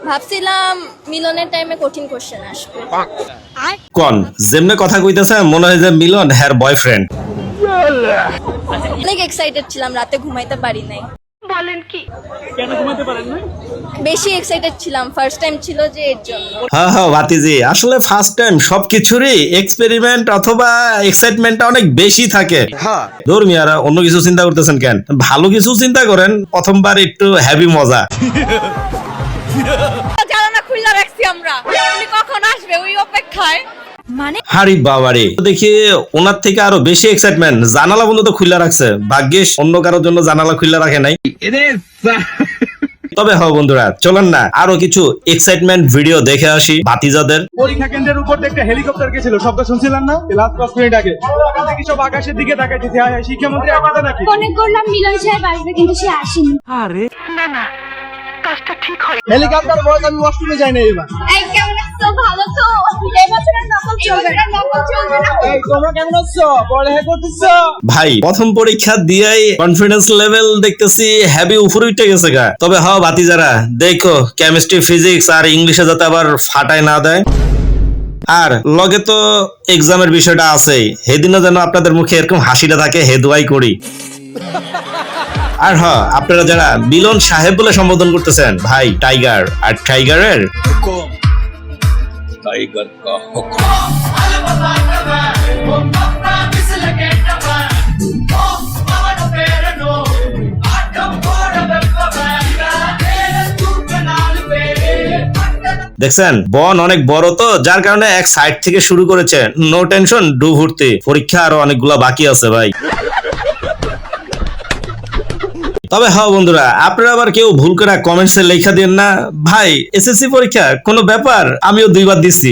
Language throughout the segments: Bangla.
ভাবছিলাম মিলনের টাইমে কঠিন কোশ্চেন আসবে। কোন যেমনে কথা কইতেছে মনে হয় যে মিলন হ্যার বয়ফ্রেন্ড। অনেক এক্সাইটেড ছিলাম, রাতে ঘুমাইতে পারি নাই। বলেন কি? কেন ঘুমাতে পারেন না? বেশি এক্সাইটেড ছিলাম, ফার্স্ট টাইম ছিল যে এর জন্য। হ্যাঁ হ্যাঁ ভাতিজি, আসলে ফার্স্ট টাইম সবকিছুরই এক্সপেরিমেন্ট অথবা এক্সাইটমেন্টটা অনেক বেশি থাকে। ধর মিয়ারা অন্য কিছু চিন্তা করতেছেন কেন, ভালো কিছু চিন্তা করেন, প্রথমবার একটু হ্যাপি মজা। জানালা খুলে রাখছি আমরা, উনি কখন আসবে ওই অপেক্ষায়। মানে হারি বাবারে, দেখি ওনার থেকে আরো বেশি এক্সাইটমেন্ট, জানালা বন্ধ খুলে রাখছে, ভাগ্যিস অন্য কারোর জন্য জানালা খুলে রাখে নাই। তবে হ্যাঁ বন্ধুরা, চলেন না আরো কিছু এক্সাইটমেন্ট ভিডিও দেখে আসি ভাতিজাদের। পরীক্ষা কেন্দ্রের উপর একটা হেলিকপ্টার গেছিল, শব্দ শুনছিলেন না? লাস্ট 5 মিনিট আগে ওখান থেকে সব আকাশের দিকে তাকাইতেছে। শিক্ষামন্ত্রী আসবে নাকি? মনে করলাম মিলন সাহেব আসবে, কিন্তু সে আসেনি। না কাজটা ঠিক হয়। হেলিকপ্টার বড়, আমি ওয়াশরুমে যাই না এবার। এই কেমন আছো? ভালো তো? এই বছরের নকল চলবে না, নকল চলবে না। এই তোমরা কেমন আছো? পড়ালেখা করতেছো? ভাই প্রথম পরীক্ষা দিয়েই কনফিডেন্স লেভেল দেখতেছি হ্যাভি উপরে উঠে গেছে গা। তবে হ্যাঁ ভাতিজারা, দেখো কেমিস্ট্রি ফিজিক্স আর ইংলিশে যাতে আবার ফাটায় না দেয়। আর লগে তো এক্সামের বিষয়টা আছেই, সেদিনও যেন আপনাদের মুখে এরকম হাসিটা থাকে, হেদুয়াই করি। আর হ্যাঁ, আপনারা যারা মিলন সাহেব বলে সম্বোধন করতেছেন, ভাই টাইগার, আর টাইগারের দেখছেন বন অনেক বড় তো, যার কারণে এক সাইড থেকে শুরু করেছে। নো টেনশন, ডু ভর্তি, পরীক্ষা আরো অনেকগুলা বাকি আছে ভাই। তবে হ্যাঁ বন্ধুরা, আপনারা আবার কেউ ভুল করে কমেন্টসে লেখা দেন না ভাই এসএসসি পরীক্ষা কোনো ব্যাপার, আমিও 2 বার দিচ্ছি।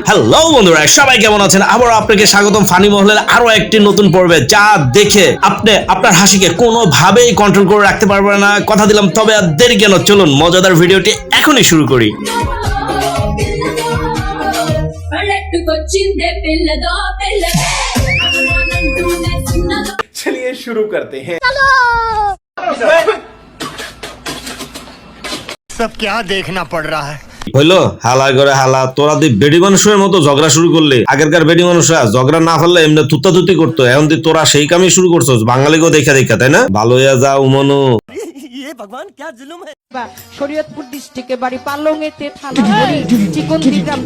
হ্যালো বন্ধুরা, সবাই কেমন আছেন? আবার আপনাকে স্বাগতম ফানি মহলের আরো একটি নতুন পর্বে, যা দেখে আপনি আপনার হাসিকে কোনোভাবেই কন্ট্রোল করে রাখতে পারবেন না, কথা দিলাম। তবে আর দেরি কেন, চলুন মজাদার ভিডিওটি এখনই শুরু করি। चलिए शुरू करते हैं। सब क्या देखना पड़ रहा है? হইলো হালা করে হালা, তোরা তুই বেডি মানুষের মতো ঝগড়া শুরু করলি। আগেরকার বেডি মানুষরা ঝগড়া না ফেললে এমনি তুত্তাতুতি করতো, এখন তুই তোরা সেই কামই শুরু করছস, বাঙালিকেও দেখা দেখা, তাই না? ভালো হইয়া যা উমনু। भगवान क्या जुल्म है? শরীয়তপুর ডিস্ট্রিক্টে বাড়ি, পালংয়েতে থানা ধরি, চিকনদি গ্রাম।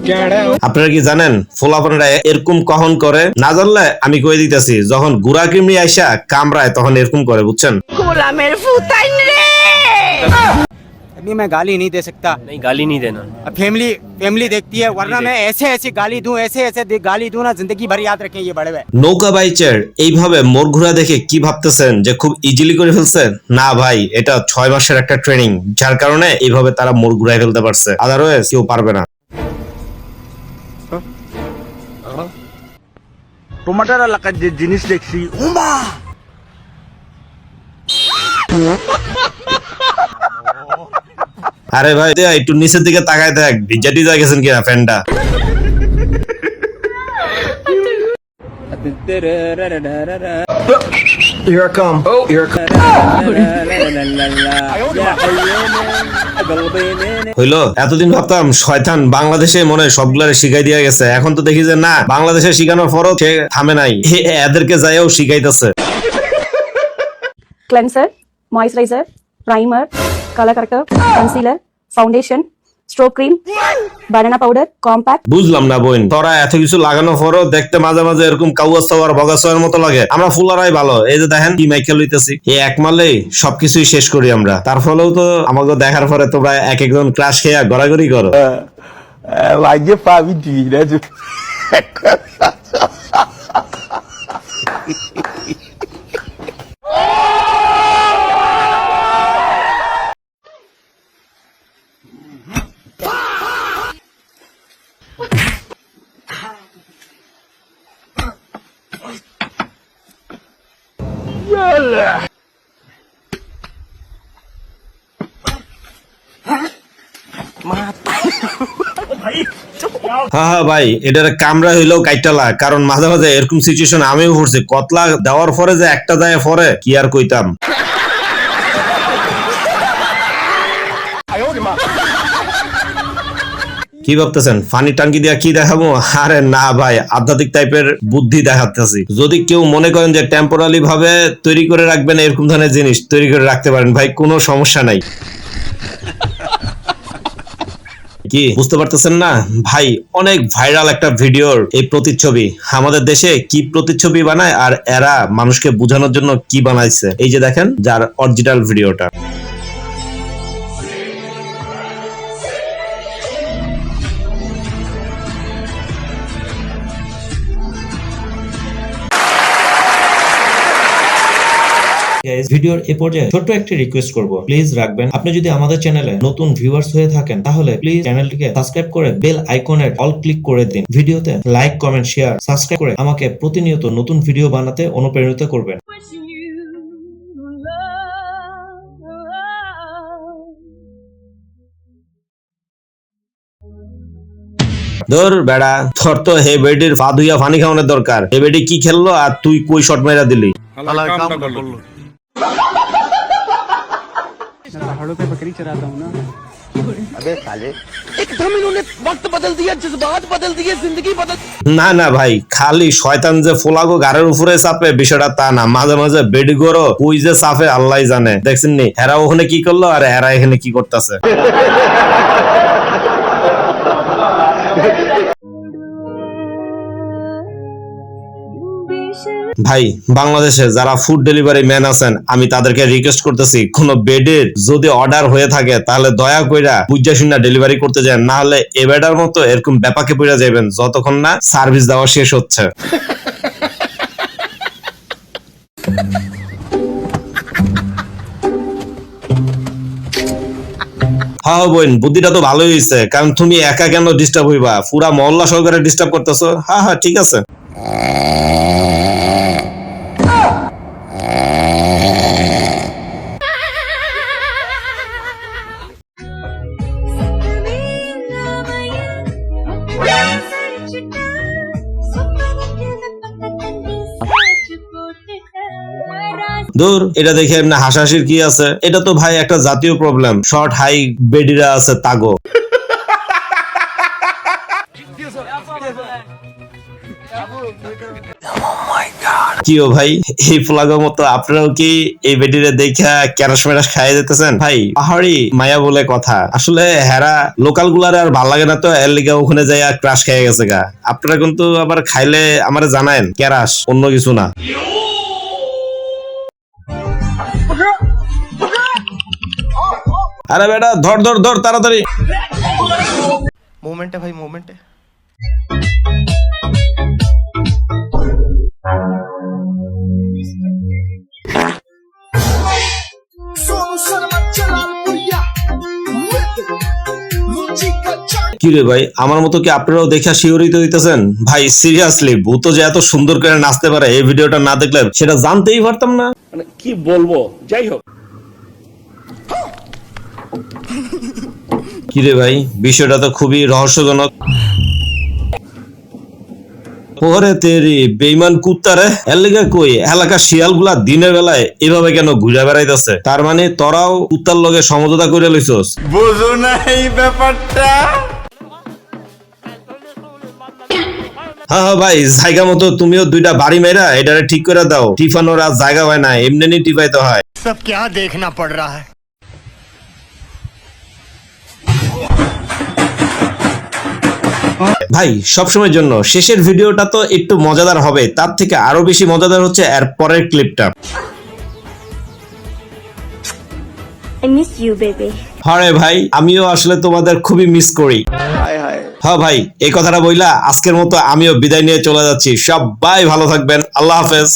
আপনারা কি জানেন ফুলাফানরা এরকম কখন করে? না জানলে আমি কয়ে দিতেছি, যখন গুড়া কৃমি আইসা কামড়ায় তখন এরকম করে, বুঝছেন? গোলামের ফুতাইন রে। अभी मैं गाली नहीं दे सकता। नहीं, गाली नहीं देना। फैमिली देखती है, वरना मैं ऐसे गाली दूं, ऐसे गाली दूं ना, जिंदगी भर याद रखें ये बड़े भाई। নৌকা বাইচের এইভাবে মোড় ঘুরা দেখে কি ভাবতেছেন যে খুব ইজিলি করে ফেলছেন? না ভাই, এটা 6 মাসের একটা ট্রেনিং, যার কারণে এইভাবে তারা মোড় ঘুরাই ফেলতে পারছে, আদারওয়াইজ কেউ পারবে না। টমাটার এলাকার যে জিনিস দেখছি, আরে ভাই একটু নিচের দিকে তাকায় দেখ, ভিজা টিজা গেছেন কিনা ফ্যানটা। হইলো এতদিন ভাবতাম শয়তান বাংলাদেশে মনে হয় সবগুলারে শিখাই দিয়া গেছে, এখন তো দেখি যে না, বাংলাদেশে শিখানোর পরও সে থামে নাই, এদেরকে যাইও শিখাইতেছে। Cleanser, moisturiser, primer, colour corrector, concealer, foundation, strobe cream, banana powder, compact. বুঝলাম না বোন, তোরা এত কিছু লাগানোর পরও দেখতে মাঝে মাঝে এরকম কাউয়া সাওয়ার বগাসাওয়ার মতো লাগে। আমরা ফুলারাই ভালো, এই যে দেখেন কি মাইকেল লইতেছি, এই এক মালেই সবকিছুই শেষ করি আমরা। তার ফলেও তো আমাকে দেখার পরে তোমরা এক একজন ক্রাশ খেয়ে গড়াগড়ি করো। লাগে পাবি ঠিক না? হ্যাঁ হ্যাঁ ভাই, এটার কামড়া হইলেও কাইটালা, কারণ মাঝে মাঝে এরকম সিচুয়েশন আমিও পড়ছি। কতলা দেওয়ার পরে যে একটা যায় পরে কি আর কইতাম। কি ভাবতেছেন ফানি টাঙ্কি দিয়া কি দেখাবো? আরে না ভাই, আধ্যাত্মিক টাইপের বুদ্ধি দেখাতেছি। যদি কেউ মনে করেন যে টেম্পোরারি ভাবে তৈরি করে রাখবেন এরকম ধরনের জিনিস তৈরি করে রাখতে পারেন ভাই, কোনো সমস্যা নাই। কি বুঝতে পারতেছেন না ভাই? অনেক ভাইরাল একটা ভিডিওর এই প্রতিচ্ছবি। আমাদের দেশে কি প্রতিচ্ছবি বানায় আর এরা মানুষকে বোঝানোর জন্য কি বানাইছে, এই যে দেখেন যার অরিজিনাল ভিডিওটা। ভিডিওর এ পর্যায়ে ছোট্ট একটি রিকোয়েস্ট করব, প্লিজ রাখবেন। আপনি যদি আমাদের চ্যানেলে নতুন ভিউয়ার্স হয়ে থাকেন তাহলে প্লিজ চ্যানেলটিকে সাবস্ক্রাইব করে বেল আইকনের অল ক্লিক করে দিন। ভিডিওতে লাইক, কমেন্ট, শেয়ার, সাবস্ক্রাইব করে আমাকে প্রতিনিয়ত নতুন ভিডিও বানাতে অনুপ্রাণিত করবেন। ধর বেড়া, তোর তো হে বেডির ফা ধুইয়া পানি খাওয়ানোর দরকার। হে বেডি কি খেললো আর তুই কই শট মেরা দিলি? पहाड़ों पे बकरी चराता हूँ ना। না না ভাই, খালি শয়তান যে ফোলাগো গাড়ের উপরে চাপে বিষয়টা তা না, মাঝে মাঝে বেডি গরো কই যে চাপে আল্লাহ জানে। দেখছেন নি হেরা ওখানে কি করলো আর হেরা এখানে কি করতেছে। ভাই বাংলাদেশে যারা ফুড ডেলিভারি ম্যান আছেন, আমি তাদেরকে রিকোয়েস্ট করতেছি, কোন বেডের যদি অর্ডার হয়ে থাকে তাহলে দয়া কইরা বুঝা শুনা ডেলিভারি করতে যান, না হলে এ বেডার মতো এরকম ব্যাপাকে পড়ে যাবেন যতক্ষণ না সার্ভিস দেওয়া শেষ হচ্ছে। হ্যাঁ বোন, বুদ্ধিটা তো ভালোই হয়েছে, কারণ তুমি একা কেন ডিস্টার্ব হইবা, পুরা মহল্লা সহকারে ডিস্টার্ব করতেছো। হ্যাঁ হ্যাঁ ঠিক আছে। দূর, এটা দেখে এমনি হাসাহাসির কি আছে? এটা তো ভাই একটা জাতীয় প্রবলেম। শর্ট হাই বেডিরা আছে তাগো। কিও ভাই, এই ফ্লাগের মতো আপনারাও কি এই বেডিরে দেখা ক্যারাস মেরাস খাইয়ে দিতেছেন? ভাই পাহাড়ি মায়া বলে কথা, আসলে হেরা লোকাল গুলারে আর ভাল লাগে না তো এর লিগা ওখানে যাই ক্রাশ খেয়ে গেছে গা। আপনারা কিন্তু আবার খাইলে আমারে জানায়েন, ক্যারাস অন্য কিছু না। আরে বেটা ধর ধর ধর তাড়াতাড়ি। मोमेंट है भाई, मोमेंट है। কি রে ভাই, আমার মতো কি আপনারাও দেখা শিওরিত হইতেছেন? ভাই সিরিয়াসলি ভূত যে এত সুন্দর করে নাচতে পারে এই ভিডিওটা না দেখলে সেটা জানতেই পারতাম না। মানে কি বলবো, যাই হোক। কি রে ভাই, বিষয়টা তো খুবই রহস্যজনক। ওরে তেরি বেঈমান কুত্তা রে, এর লিগা কই এলাকার শিয়াল গুলা দিনের বেলায় এভাবে কেন ঘুরে বেড়াইতেছে? তার মানে তোরাও কুত্তার লগে সমঝোতা করে লইছস? বুঝো না এই ব্যাপারটা? হ্যাঁ হ্যাঁ ভাই, জায়গা মতো তুমিও দুইটা বাড়ি মেরা এটারে ঠিক করে দাও। টিফানোর আর জায়গা হয় না, এমনি টিপাইতে হয়। सब क्या देखना पड़ रहा है? ভাই সবসময়ের জন্য শেষের ভিডিওটা তো একটু মজাদার হবে, তার থেকে আরো বেশি মজাদার হচ্ছে এর পরের ক্লিপটা। I miss you, baby. হরে ভাই, আমিও আসলে তোমাদের খুবই মিস করি। হ্যাঁ ভাই, এই কথাটা বইলা আজকের মতো আমিও বিদায় নিয়ে চলে যাচ্ছি। সবাই ভালো থাকবেন, আল্লাহ হাফেজ।